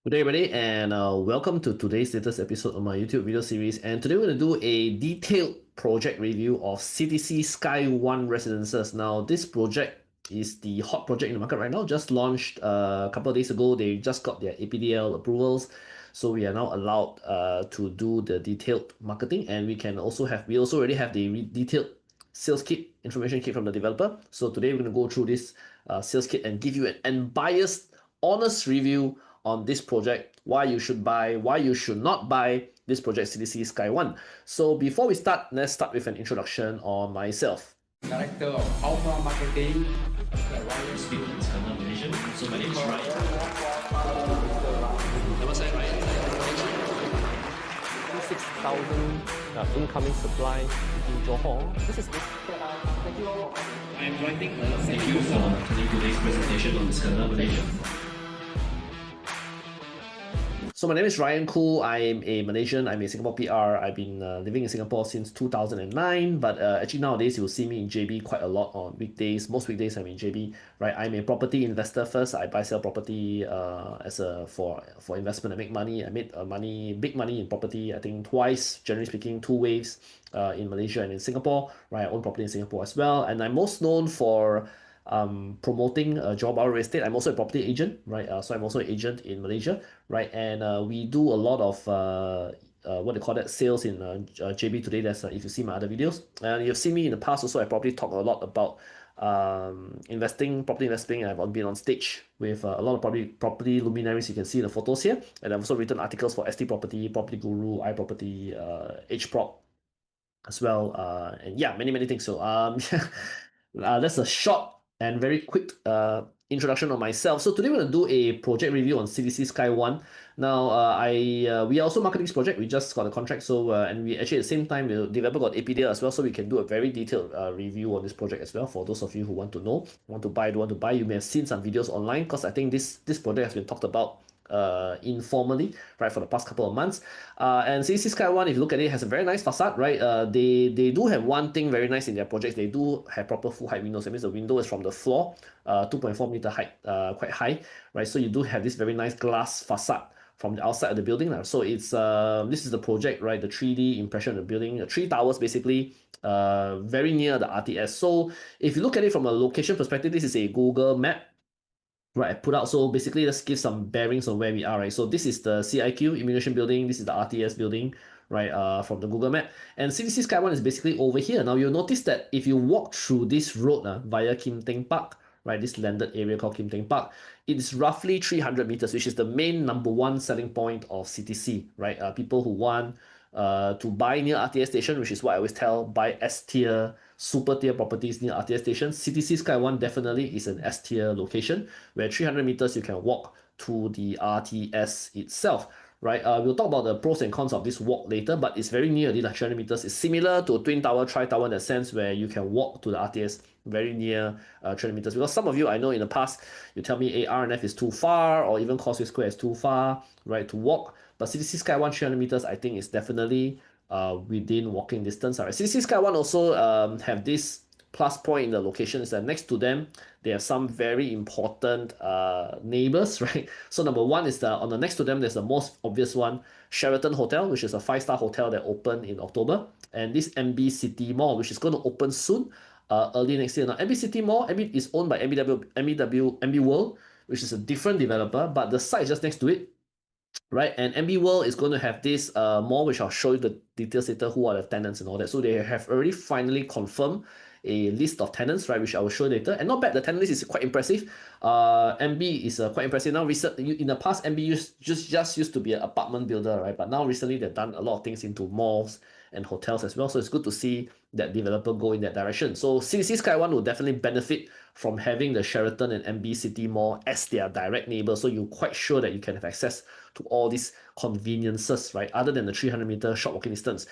Good day, everybody, and welcome to today's latest episode of my YouTube video series. And today we're going to do a detailed project review of CTC SkyONE Residences. Now, this project is the hot project in the market right now. Just launched a couple of days ago. They just got their APDL approvals, so we are now allowed to do the detailed marketing, and we also already have the detailed sales kit information kit from the developer. So today we're going to go through this sales kit and give you an unbiased, honest review on this project, why you should buy, why you should not buy this project CTC SkyONE. So before we start, let's start with an introduction on myself. Director of Outbound Marketing at Ryan Speaking Malaysia. So my name is Ryan. Nama saya Ryan. 6,000 incoming supply in Johor. This is this. Thank you all. I am writing thank you for attending today's presentation on Scandal Malaysia. So my name is Ryan Khoo. I'm a Malaysian. I'm a Singapore PR. I've been living in Singapore since 2009. But actually nowadays you'll see me in JB quite a lot on weekdays. Most weekdays I'm in JB. Right. I'm a property investor first. I buy sell property for investment. I make money. I made big money in property. I think twice, generally speaking, two waves in Malaysia and in Singapore. Right. I own property in Singapore as well. And I'm most known for promoting Johor Bahru real estate. I'm also a property agent, right? So I'm also an agent in Malaysia, right? And we do a lot of what they call that sales in JB today. That's if you see my other videos, and you've seen me in the past also. I probably talk a lot about property investing. I've been on stage with a lot of property luminaries. You can see the photos here, and I've also written articles for ST Property, Property Guru, iProperty, HProp as well, and yeah, many things. So that's a short and very quick introduction of myself. So today we're going to do a project review on CTC SkyONE. Now, we are also marketing this project. We just got a contract, so and we actually at the same time the developer got APDL as well, so we can do a very detailed review on this project as well. For those of you who want to know, want to buy, don't want to buy, you may have seen some videos online because I think this project has been talked about informally, right, for the past couple of months. And CTC SkyONE, if you look at it, has a very nice facade, right? They do have one thing very nice in their projects. They do have proper full height windows. That means the window is from the floor, 2.4 meter height, quite high, right? So you do have this very nice glass facade from the outside of the building. So it's this is the project, right? The 3D impression of the building, the three towers basically, very near the RTS. So if you look at it from a location perspective, this is a Google map. Right, I put out, so basically let's give some bearings on where we are, right? So this is the CIQ Immigration Building, this is the RTS building, right, from the Google map. And CTC SkyONE is basically over here. Now you'll notice that if you walk through this road via Kim Teng Park, right, this landed area called Kim Teng Park, it is roughly 300 meters, which is the main number one selling point of CTC, right? People who want to buy near RTS station, which is what I always tell, buy S tier, super tier properties near RTS station. CTC SkyONE definitely is an S tier location where 300 meters you can walk to the RTS itself, right? We'll talk about the pros and cons of this walk later, but it's very near, like 300 meters. It's similar to a twin tower, tri-tower in the sense where you can walk to the RTS very near 300 meters. Because some of you, I know in the past, you tell me RNF is too far, or even Causeway Square is too far, right, to walk. But CTC SkyONE 300 meters, I think, is definitely within walking distance. Right? CTC SkyONE also have this plus point in the location is that next to them, they have some very important neighbors, right? So number one is on the next to them, there's the most obvious one, Sheraton Hotel, which is a 5-star hotel that opened in October. And this MB City Mall, which is going to open soon, early next year. Now, MB City Mall, is owned by MB World, which is a different developer, but the site is just next to it. Right, and MB World is going to have this mall, which I'll show you the details later, who are the tenants and all that. So they have already finally confirmed a list of tenants, right, which I will show you later. And not bad, the tenant list is quite impressive. MB is quite impressive. Now, in the past, MB just used to be an apartment builder, right? But now recently they've done a lot of things into malls and hotels as well. So it's good to see that developer go in that direction. So CTC SkyONE will definitely benefit from having the Sheraton and MB City Mall as their direct neighbor. So you're quite sure that you can have access to all these conveniences, right? Other than the 300-meter short walking distance.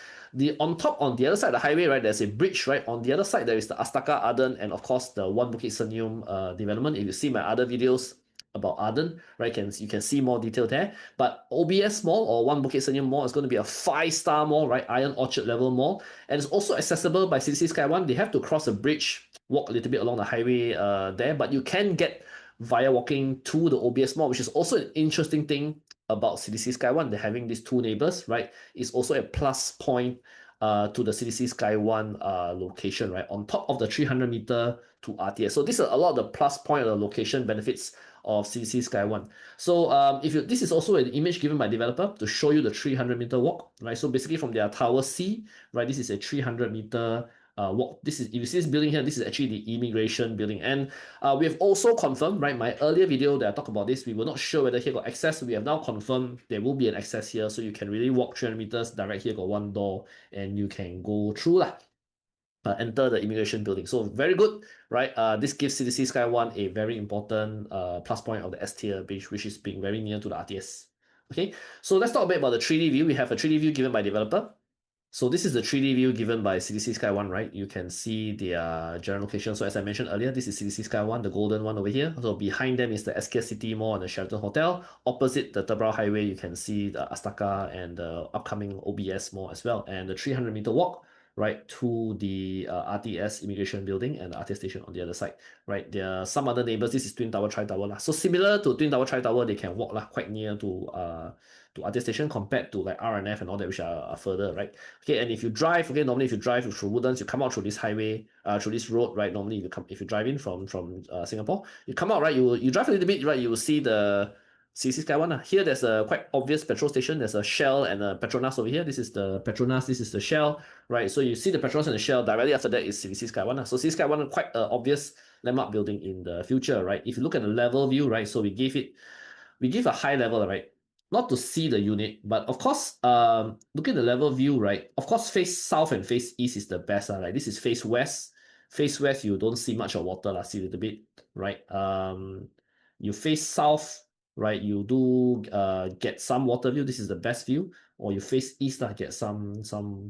On the other side of the highway, right, there's a bridge, right? On the other side, there is the Astaka Arden and of course the One Bukit Senyum development. If you see my other videos about Arden, right, you can see more detail there. But OBS Mall or One Bukit Senyum Mall is going to be a 5-star mall, right? Iron Orchard level mall. And it's also accessible by CTC SkyONE. They have to cross a bridge, walk a little bit along the highway there, but you can get via walking to the OBS Mall, which is also an interesting thing about CTC SkyONE, they're having these two neighbors, right? It's also a plus point to the CTC SkyONE location, right? On top of the 300-meter to RTS. So this is a lot of the plus point of the location benefits of CTC SkyONE. So this is also an image given by developer to show you the 300-meter walk, right? So basically from their tower C, right? This is a 300-meter walk. This is, if you see this building here, this is actually the immigration building. And we have also confirmed, right? My earlier video that I talked about this, we were not sure whether here got access. We have now confirmed there will be an access here, so you can really walk 300 meters direct. Here got one door, and you can go through lah. Enter the immigration building. So very good, right? This gives CTC SkyONE a very important plus point of the S tier, which is being very near to the RTS. Okay, so let's talk a bit about the 3D view. We have a 3D view given by developer. So this is the 3D view given by CTC SkyONE, right? You can see their general location. So as I mentioned earlier, this is CTC SkyONE, the golden one over here. So behind them is the SK City Mall and the Sheraton Hotel. Opposite the Tebrau Highway, you can see the Astaka and the upcoming OBS Mall as well. And the 300-meter walk, right, to the RTS immigration building and the RTS station on the other side, right? There are some other neighbors. This is Twin Tower, Tri Tower lah. So similar to Twin Tower, Tri Tower, they can walk lah, quite near to RTS station compared to like RNF and all that, which are further, right? Okay, and if you drive, okay, normally if you drive through Woodlands, you come out through this highway, through this road, right? Normally if you drive in from Singapore, you come out, right? You drive a little bit, right? You will see the CTC SkyONE. Here there's a quite obvious petrol station. There's a Shell and a Petronas over here. This is the Petronas, this is the Shell, right? So you see the Petronas and the Shell. Directly after that is CTC SkyONE. So CTC SkyONE, quite an obvious landmark building in the future, right? If you look at the level view, right? So we give a high level, right? Not to see the unit, but of course, look at the level view, right? Of course, face south and face east is the best, right? This is face west. Face west, you don't see much of water, see a little bit, right? You face south, right? You do get some water view. This is the best view. Or you face east, get some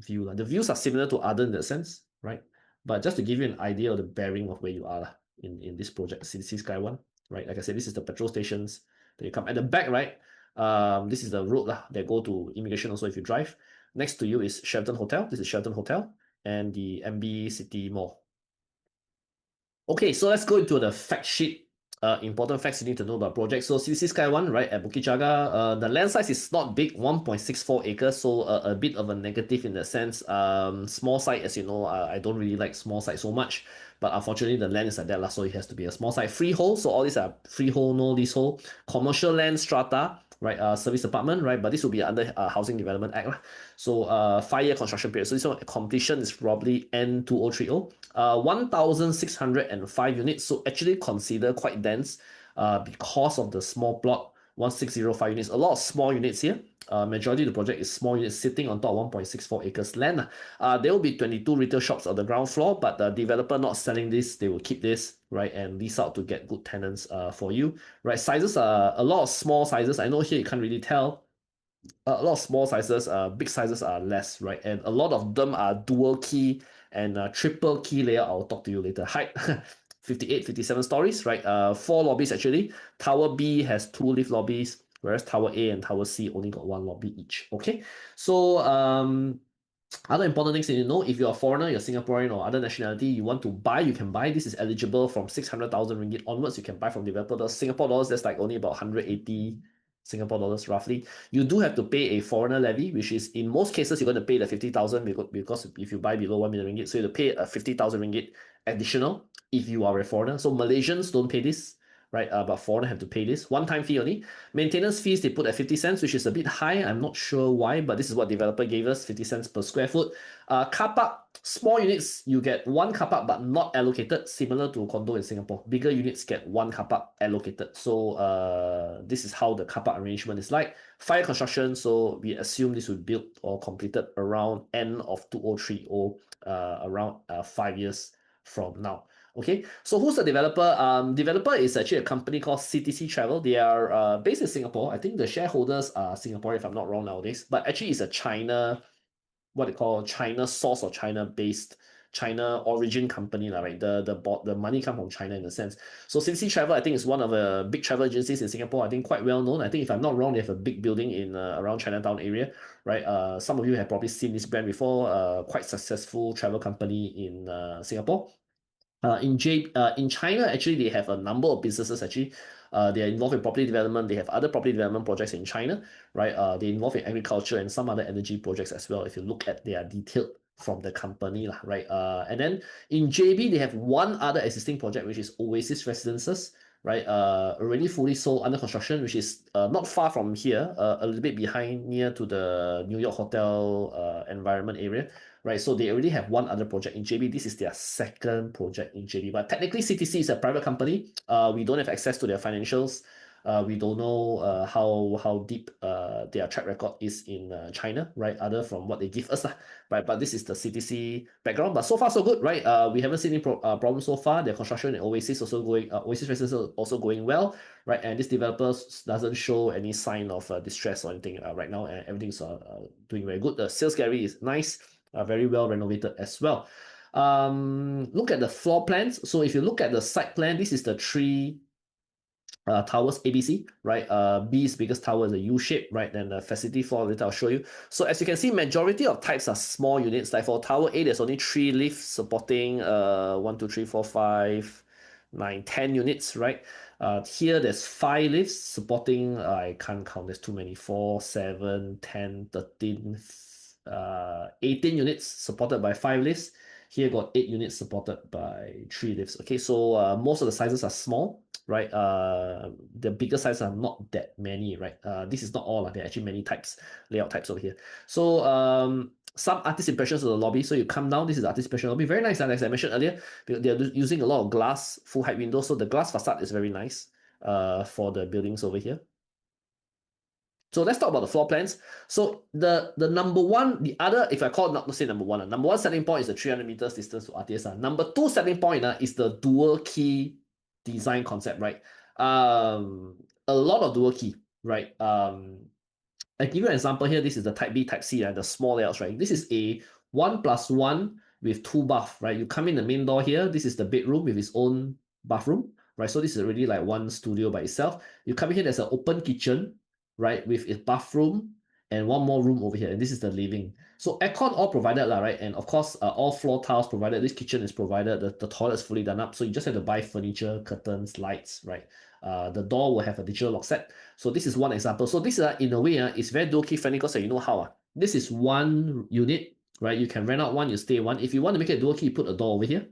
view. The views are similar to other in that sense, right? But just to give you an idea of the bearing of where you are in this project, CTC SkyONE, right? Like I said, this is the petrol stations that you come at the back, right? This is the road that go to immigration also if you drive. Next to you is Sheraton Hotel. This is Sheraton Hotel and the MB City Mall. Okay, so let's go into the fact sheet. Important facts you need to know about project. So CTC SkyONE, right, at Bukit Jaga, the land size is not big, 1.64 acres, so a bit of a negative in that sense. Small site, as you know, I don't really like small site so much, but unfortunately the land is like that, so it has to be a small site. Freehold, so all these are freehold, no leasehold. Commercial land strata, right, service apartment, right, but this will be under Housing Development Act. So 5-year construction period. So this one completion is probably N2030. 1,605 units. So actually consider quite dense because of the small plot, 1,605 units. A lot of small units here. Majority of the project is small units sitting on top of 1.64 acres land. There will be 22 retail shops on the ground floor, but the developer not selling this, they will keep this, right, and lease out to get good tenants for you, right? Sizes are a lot of small sizes. I know here you can't really tell. A lot of small sizes, big sizes are less, right? And a lot of them are dual key and triple key layout. I'll talk to you later. Height 58, 57 stories, right? 4 lobbies actually. Tower B has 2 lift lobbies, whereas Tower A and Tower C only got 1 lobby each. Okay, so other important things you need to know: if you're a foreigner, you're Singaporean or other nationality, you want to buy, you can buy. This is eligible from 600,000 ringgit onwards. You can buy from developer. Singapore dollars, that's like only about 180 Singapore dollars roughly. You do have to pay a foreigner levy, which is in most cases you're going to pay the 50,000 because if you buy below 1 million ringgit, so you have to pay a 50,000 ringgit additional if you are a foreigner. So Malaysians don't pay this, right? But foreigner have to pay this one-time fee only. Maintenance fees they put at 50 cents, which is a bit high. I'm not sure why, but this is what developer gave us, 50 cents per square foot. Car park, small units, you get 1 car park but not allocated, similar to condo in Singapore. Bigger units get 1 car park allocated. So this is how the car park arrangement is like. Fire construction, so we assume this will be built or completed around end of 2030, around 5 years from now. Okay, so who's the developer? Developer is actually a company called CTC Travel. They are based in Singapore. I think the shareholders are Singaporean, if I'm not wrong nowadays. But actually, it's a China, what they call China source or China-based, China origin company, right? The money come from China in a sense. So CTC Travel, I think, is one of the big travel agencies in Singapore. I think quite well known. I think if I'm not wrong, they have a big building in around Chinatown area, right? Some of you have probably seen this brand before. Quite successful travel company in Singapore. In China, actually, they have a number of businesses. Actually, They are involved in property development. They have other property development projects in China, right? They involved in agriculture and some other energy projects as well. If you look at their detailed from the company, lah, right? And then in JB, they have one other existing project, which is Oasis Residences, right? Already fully sold, under construction, which is not far from here, a little bit behind, near to the New York hotel environment area, right? So they already have one other project in JB. This is their second project in JB, but technically CTC is a private company. We don't have access to their financials. We don't know how deep their track record is in China, right? Other from what they give us, right? But this is the CTC background. But so far so good, right? We haven't seen any problems so far. Their construction in Oasis also going, Oasis Residence also going well, right? And this developer doesn't show any sign of distress or anything right now, and everything's doing very good. The sales gallery is nice, very well renovated as well. Look at the floor plans. So if you look at the site plan, this is the three towers ABC, right? B's biggest tower is a U shape, right? Then the facility floor, later I'll show you. So as you can see, majority of types are small units. Like for tower A, there's only 3 lifts supporting 1, 2, 3, 4, 5, 9, 10 units, right? Here there's 5 lifts supporting, I can't count, there's too many, 4, 7, 10, 13, 18 units supported by 5 lifts. Here got 8 units supported by 3 lifts. Okay, so most of the sizes are small, right? The bigger sizes are not that many, right? This is not all, there are actually many types, layout types over here. So some artist impressions of the lobby. So you come down, this is the artist impression lobby. Very nice, as I mentioned earlier. They're using a lot of glass, full height windows. So the glass facade is very nice for the buildings over here. So let's talk about the floor plans. So the number one, the other, if I call it, not say number one, number one selling point is the 300 meters distance to RTS. Number two selling point is the dual key design concept, right? A lot of dual key, right? I give you an example here. This is the type B, type C, the small layouts, right? This is a 1+1 with 2 bath, right? You come in the main door here. This is the bedroom with its own bathroom, right? So this is already like one studio by itself. You come in here, there's an open kitchen, right, with its bathroom and one more room over here, and this is the living. So aircon all provided, right? And of course, all floor tiles provided. This kitchen is provided. The toilet is fully done up, so you just have to buy furniture, curtains, lights, right? The door will have a digital lock set. So this is one example. So this in a way is very dual key friendly because you know how this is one unit, right? You can rent out one, you stay one. If you want to make it dual key, you put a door over here.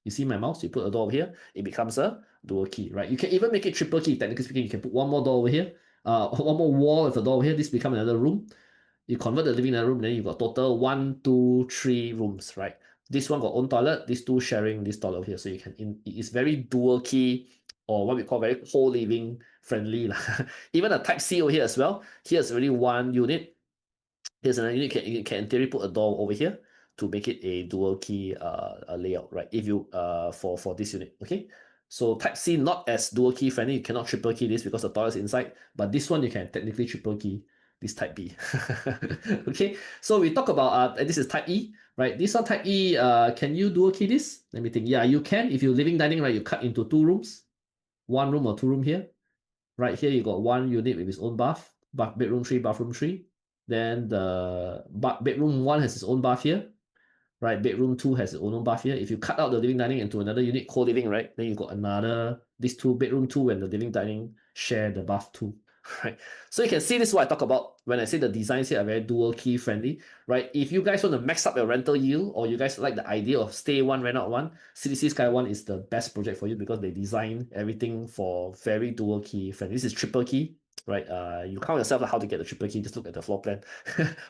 You see my mouse? You put a door over here, it becomes a dual key, right? You can even make it triple key. Technically speaking, you can put one more door over here. One more wall with a door over here. This becomes another room. You convert the living room, then you got total 1, 2, 3 rooms, right? This one got own toilet, these two sharing this toilet over here. So you can, it's very dual key, or what we call very whole living friendly. Even a type C over here as well. Here's already one unit. Here's another unit. You can in theory put a door over here to make it a dual key layout, right? If you for this unit, okay? So type C not as dual key friendly. You cannot triple key this because the toilet's inside, but this one you can technically triple key this type B. Okay, so we talk about this is type E, right? This one type E, can you dual key this? Let me think. Yeah, you can. If you're living dining, right, you cut into 2 rooms, 1 room or 2 room here. Right here you got 1 unit with its own bath, bedroom 3, bathroom 3. Then the bedroom 1 has its own bath here. Right, bedroom 2 has its own bath here. If you cut out the living dining into another unit, co-living, right, then you got another, these two, bedroom 2 and the living dining share the bath 2, right? So you can see this is what I talk about when I say the designs here are very dual key friendly, right? If you guys want to max up your rental yield, or you guys like the idea of stay one, rent out one, CTC SkyONE is the best project for you because they design everything for very dual key friendly. This is triple key, right? You count yourself how to get the triple key, just look at the floor plan.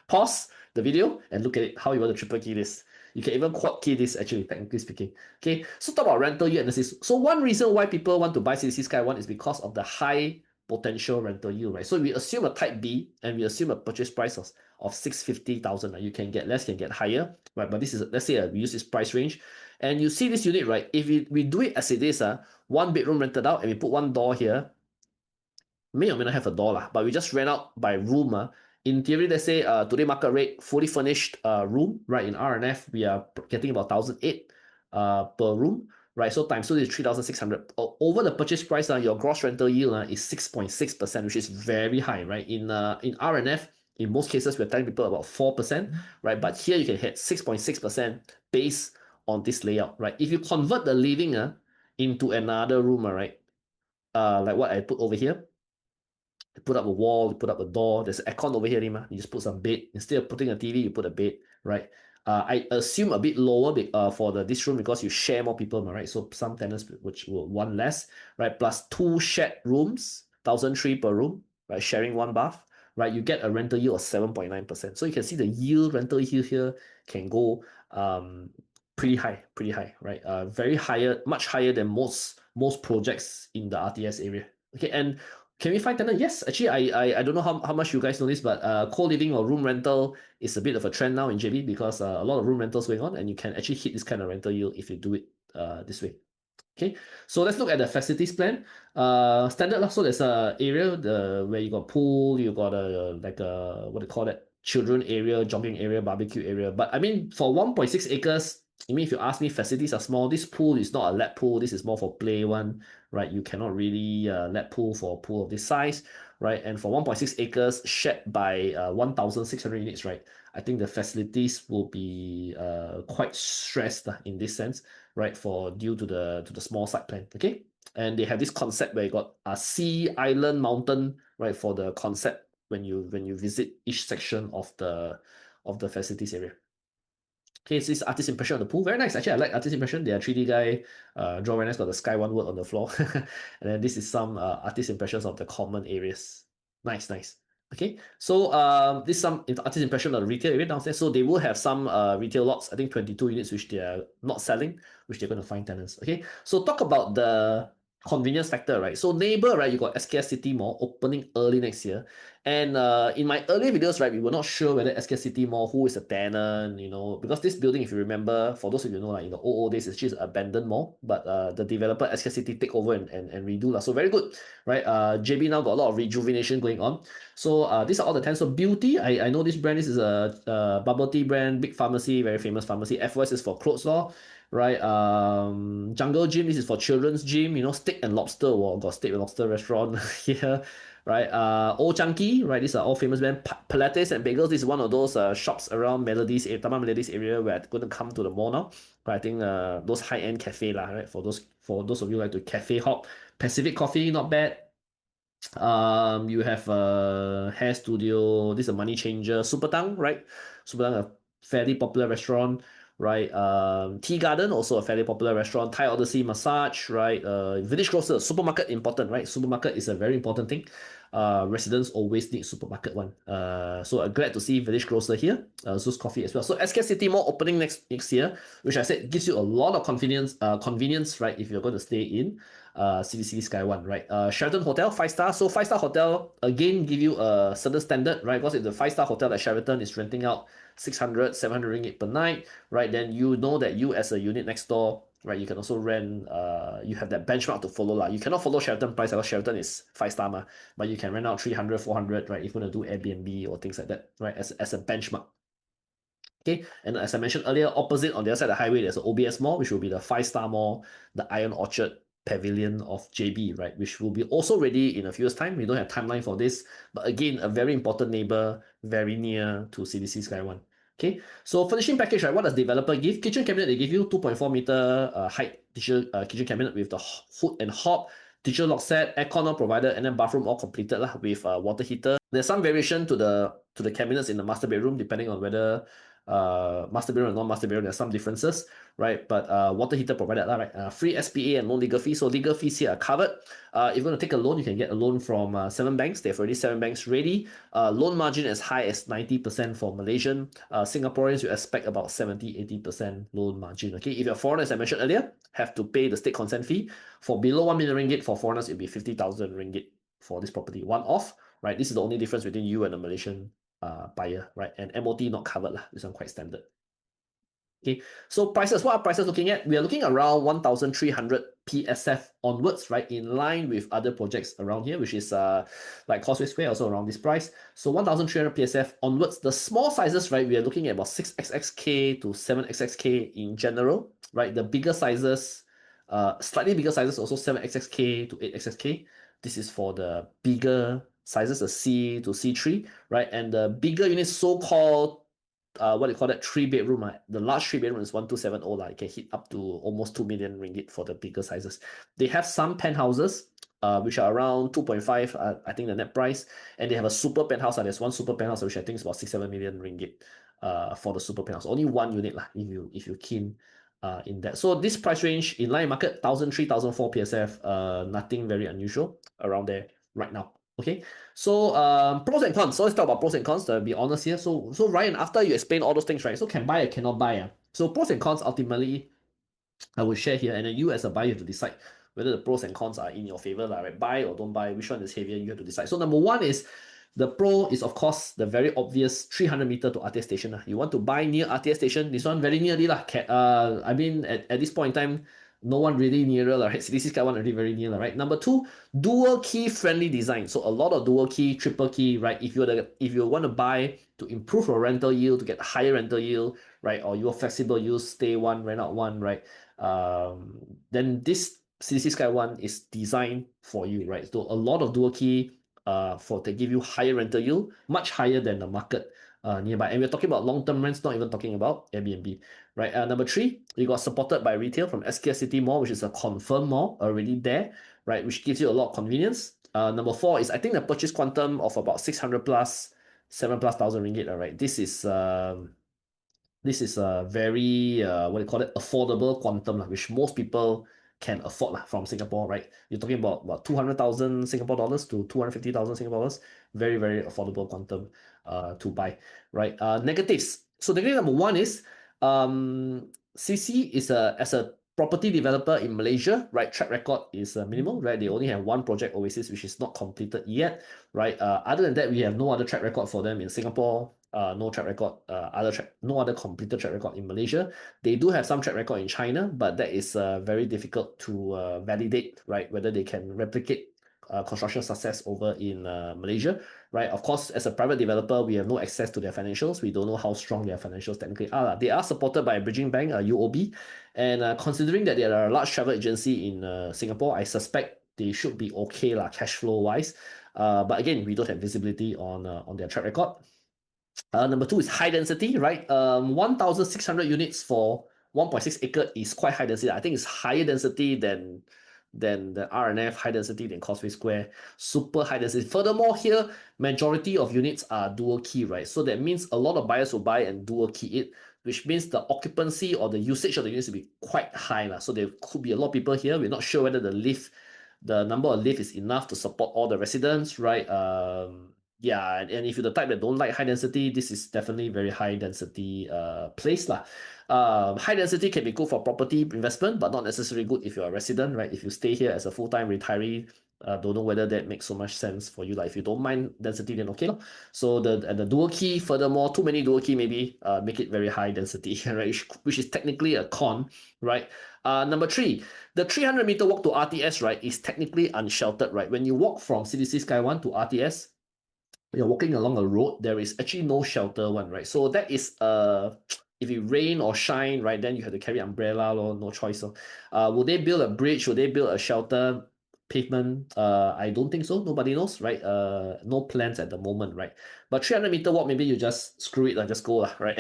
Pause the video and look at it, how you want to triple key this. You can even quad key this, actually, technically speaking. Okay, so talk about rental yield analysis. So one reason why people want to buy CTC SkyONE is because of the high potential rental yield, right? So we assume a type B and we assume a purchase price of 650,000. You can get less, can get higher, right? But this is, let's say we use this price range. And you see this unit, right? If we do it as it is, 1 bedroom rented out and we put 1 door here, may or may not have a door, but we just rent out by room. In theory, let's say today market rate, fully furnished room, right? In RNF, we are getting about 1,008 per room, right? So times 2 is 3,600. Over the purchase price, your gross rental yield is 6.6%, which is very high, right? In RNF, in most cases, we're telling people about 4%, right? But here you can hit 6.6% based on this layout, right? If you convert the living into another room, right? like what I put over here. You put up a wall, you put up a door. There's an aircon over here, Lima. You just put some bed. Instead of putting a TV, you put a bed, right? I assume a bit lower for this room because you share more people, right? So some tenants which will want less, right? Plus 2 shared rooms, 1,003 per room, right? Sharing 1 bath, right? You get a rental yield of 7.9%. So you can see the rental yield here can go pretty high, right? Very higher, much higher than most projects in the RTS area. Okay, and can we find tenant? Yes, actually, I don't know how much you guys know this, but co-living or room rental is a bit of a trend now in JB because a lot of room rentals going on, and you can actually hit this kind of rental yield if you do it this way. Okay, so let's look at the facilities plan. Standard lah. So there's a area where you got pool, you got a like a what do you call that? Children area, jogging area, barbecue area. But I mean, for 1.6 acres, I mean, if you ask me, facilities are small. This pool is not a lap pool. This is more for play one, right? You cannot really lap pool for a pool of this size, right? And for 1.6 acres, shared by 1,600 units, right? I think the facilities will be quite stressed in this sense, right? For due to the small site plan, okay? And they have this concept where you got a sea, island, mountain, right? For the concept when you visit each section of the facilities area. Okay, so this artist impression of the pool. Very nice. Actually, I like artist impression. They are 3D guy. Draw very nice. Got the SkyONE word on the floor. And then this is some artist impressions of the common areas. Nice, nice. Okay, so this is some artist impression of the retail area downstairs. So they will have some retail lots. I think 22 units which they are not selling, which they're going to find tenants. Okay, so talk about the convenience factor, right? So neighbor, right? You got SKS City Mall opening early next year. And in my earlier videos, right, we were not sure whether SK City Mall, who is a tenant, because this building, if you remember, for those of you know, like in the old days, it's just an abandoned mall, but the developer SK City take over and redo. So very good, right? JB now got a lot of rejuvenation going on. So these are all the tenants. So Beauty, I know this brand. This is a bubble tea brand, big pharmacy, very famous pharmacy. FOS is for clothes law, right? Jungle Gym, this is for children's gym. Steak and Lobster, got Steak and Lobster restaurant here, right? Old Chunky, right? These are all famous brands. Pilates and Bagels, this is one of those shops around Melodies, Taman Melodies area where I'm going to come to the mall now. But I think those high-end cafe lah, right? For those of you who like to cafe hop. Pacific Coffee, not bad. You have a hair studio. This is a money changer. Super Tang, right? Super Tang, a fairly popular restaurant, right? Tea Garden, also a fairly popular restaurant. Thai Odyssey Massage, right? Village Grocer, supermarket important, right? Supermarket is a very important thing. Residents always need supermarket one. So I'm glad to see Village Grocer here. Zeus Coffee as well. So SK City Mall opening next year, which I said gives you a lot of convenience, right? If you're going to stay in CTC SkyONE, right? Sheraton Hotel, 5-star. So 5-star hotel again give you a certain standard, right? Because if the 5-star hotel at Sheraton is renting out 600, 700 ringgit per night, right? Then you know that you as a unit next door, right? You can also rent. You have that benchmark to follow lah. You cannot follow Sheraton price because Sheraton is 5-star ma, but you can rent out 300, 400, right? If you want to do Airbnb or things like that, right? As a benchmark. Okay, and as I mentioned earlier, opposite on the other side of the highway, there's an OBS mall, which will be the 5-star mall, the Ion Orchard Pavilion of JB, right? Which will be also ready in a few years' time. We don't have timeline for this, but again, a very important neighbor, very near to CTC SkyONE. Okay, so furnishing package, right? What does developer give? Kitchen cabinet, they give you 2.4 meter height digital kitchen cabinet with the hood and hob, digital lock set, aircon all provided, and then bathroom all completed lah with water heater. There's some variation to the cabinets in the master bedroom depending on whether master bedroom and non-master bedroom. There's some differences, right? But water heater provided, right? Free SPA and no legal fees. So legal fees here are covered. If you're going to take a loan, you can get a loan from 7 banks. They have already 7 banks ready. Loan margin as high as 90% for Malaysian. Singaporeans, you expect about 70-80% loan margin. Okay, if you're foreigner, as I mentioned earlier, have to pay the state consent fee. For below 1 million ringgit, for foreigners, it'll be 50,000 ringgit for this property. One off, right? This is the only difference between you and a Malaysian buyer, right? And MOT not covered lah. This one quite standard. Okay, so prices, what are prices looking at? We are looking around 1,300 PSF onwards, right? In line with other projects around here, which is like Causeway Square, also around this price. So 1,300 PSF onwards. The small sizes, right? We are looking at about 6XXK to 7XXK in general, right? The bigger sizes, slightly bigger sizes, also 7XXK to 8XXK. This is for the bigger sizes, the C to C3, right? And the bigger units, so-called what do you call that, 3-bedroom, right? The large 3-bedroom is 1,270 lah. It can hit up to almost 2 million ringgit for the bigger sizes. They have some penthouses which are around 2.5, I think the net price. And they have a super penthouse. There's one super penthouse which I think is about 6-7 million ringgit for the super penthouse. Only one unit lah, if you're keen in that. So this price range in line market, 1,003, 1,004 PSF, nothing very unusual around there right now. Okay, so pros and cons. So let's talk about pros and cons to be honest here. So Ryan, after you explain all those things, right? So can buy or cannot buy. So pros and cons ultimately I will share here, and then you as a buyer have to decide whether the pros and cons are in your favor, right? Buy or don't buy, which one is heavier, you have to decide. So number one is the pro is of course the very obvious 300 meter to RTS station. You want to buy near RTS station, this one very nearly lah. I mean at this point in time, no one really nearer, right? CTC SkyONE already very near, right? Number two, dual key friendly design. So a lot of dual key, triple key, right? If you want to buy to improve your rental yield, to get higher rental yield, right? Or you're flexible use, stay one, rent out one, right? Then this CTC SkyONE is designed for you, right? So a lot of dual key to give you higher rental yield, much higher than the market nearby. And we're talking about long-term rents, not even talking about Airbnb, right? Number three, you got supported by retail from SKS City Mall, which is a confirmed mall already there, right? Which gives you a lot of convenience. Number four is I think the purchase quantum of about 600 plus, 7+ thousand ringgit, right? This is a very what do you call it, affordable quantum, which most people can afford from Singapore, right? You're talking about 200,000 Singapore dollars to 250,000 Singapore dollars. Very, very affordable quantum to buy, right? Negatives. So negative number one is CC is as a property developer in Malaysia, right? Track record is minimal, right? They only have one project Oasis, which is not completed yet, right? Other than that, we have no other track record for them in Singapore. No track record, no other completed track record in Malaysia. They do have some track record in China, but that is very difficult to validate, right? Whether they can replicate construction success over in Malaysia, right? Of course, as a private developer, we have no access to their financials. We don't know how strong their financials technically are. They are supported by a bridging bank, UOB, and considering that they are a large travel agency in Singapore, I suspect they should be okay cash flow wise. But again, we don't have visibility on their track record. Number two is high density, right? 1,600 units for 1.6 acre is quite high density. I think it's higher density than the RNF, high density than Causeway Square, super high density. Furthermore, here, majority of units are dual key, right? So that means a lot of buyers will buy and dual key it, which means the occupancy or the usage of the units will be quite high. So there could be a lot of people here. We're not sure whether the number of lift is enough to support all the residents, right? Yeah, and if you're the type that don't like high density, this is definitely very high density place lah. High density can be good for property investment, but not necessarily good if you're a resident, right? If you stay here as a full-time retiree, don't know whether that makes so much sense for you. If you don't mind density, then okay. So the dual key, furthermore, too many dual key maybe make it very high density, right? Which is technically a con, right? Number three, the 300 meter walk to RTS, right, is technically unsheltered, right? When you walk from CTC SkyONE to RTS, you're walking along a road, there is actually no shelter one, right? So that is if it rain or shine, right, then you have to carry umbrella, no choice. Will they build a bridge? Will they build a shelter pavement? I don't think so. Nobody knows, right? No plans at the moment, right? But 300 meter walk, maybe you just screw it, just go, right?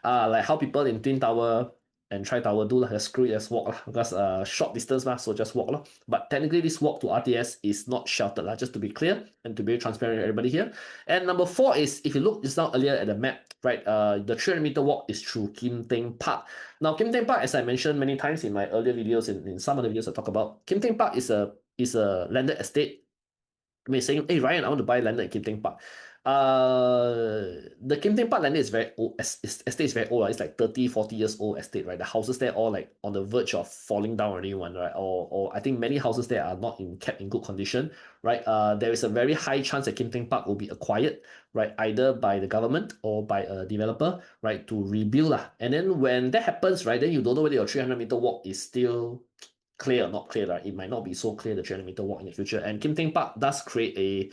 Like how people in Twin Tower and Tri Tower do, just screw it, just walk, because short distance, so just walk. But technically, this walk to RTS is not sheltered, just to be clear and to be transparent with everybody here. And number four is, if you look just now earlier at the map, right, the 300 meter walk is through Kim Teng Park. Now, Kim Teng Park, as I mentioned many times in my earlier videos, in some of the videos I talk about, Kim Teng Park is a landed estate. I mean, saying, hey, Ryan, I want to buy landed in Kim Teng Park. The Kim Teng Park landed is very old, estate is very old, it's like 30, 40 years old estate, right? The houses there all like on the verge of falling down already, right? Or I think many houses there are not kept in good condition, right? There is a very high chance that Kim Teng Park will be acquired, right? Either by the government or by a developer, right? To rebuild. And then when that happens, right, then you don't know whether your 300 meter walk is still clear or not clear, right? It might not be so clear, the 300 meter walk in the future. And Kim Teng Park does create a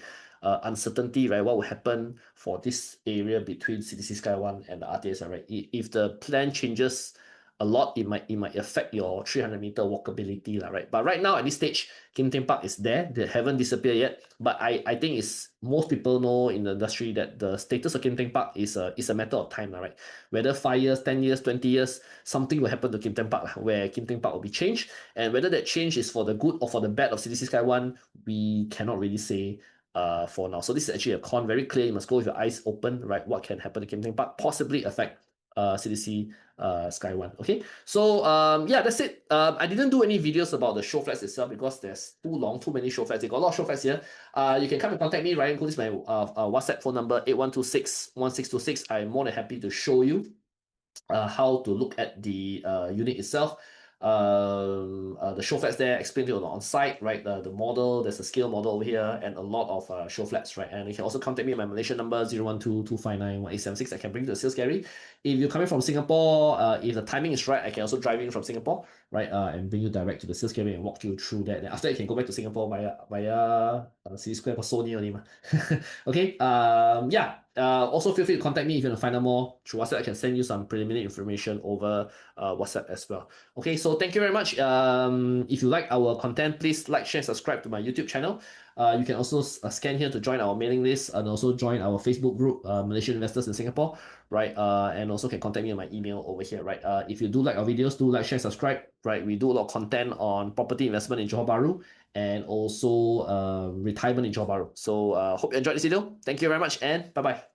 uncertainty, right? What will happen for this area between CTC SkyONE and the RTS, right? If the plan changes a lot, it might affect your 300-meter walkability, right? But right now at this stage, Kim Tian Park is there. They haven't disappeared yet. But I think it's most people know in the industry that the status of Kim Tian Park is a matter of time, right? Whether 5 years, 10 years, 20 years, something will happen to Kim Tian Park, where Kim Tian Park will be changed. And whether that change is for the good or for the bad of CTC SkyONE, we cannot really say for now. So this is actually a con, very clear. You must go with your eyes open, right? What can happen to Kim Tian Park, possibly affect CTC SkyONE. Okay, so yeah, that's it. I didn't do any videos about the show flats itself because there's too many show flats. They got a lot of show flats here. You can come and contact me, Ryan. This is my WhatsApp phone number, 8126-1626. I'm more than happy to show you how to look at the unit itself. The show flats there, explain to you on site, right? The model, there's a scale model over here, and a lot of show flats, right? And you can also contact me on my Malaysian number 012-259-1876. I can bring you to the sales gallery. If you're coming from Singapore, if the timing is right, I can also drive in from Singapore, right? And bring you direct to the sales gallery and walk you through that. Then after you can go back to Singapore via City Square for Sony only. Okay. Yeah. Also feel free to contact me if you want to find out more through WhatsApp. I can send you some preliminary information over WhatsApp as well. Okay, so thank you very much. If you like our content, please like, share, subscribe to my YouTube channel. You can also scan here to join our mailing list and also join our Facebook group, Malaysian Investors in Singapore, right? And also can contact me on my email over here, right? If you do like our videos, do like, share, subscribe, right? We do a lot of content on property investment in Johor Bahru and also retirement in Johor Bahru. So hope you enjoyed this video. Thank you very much and bye-bye.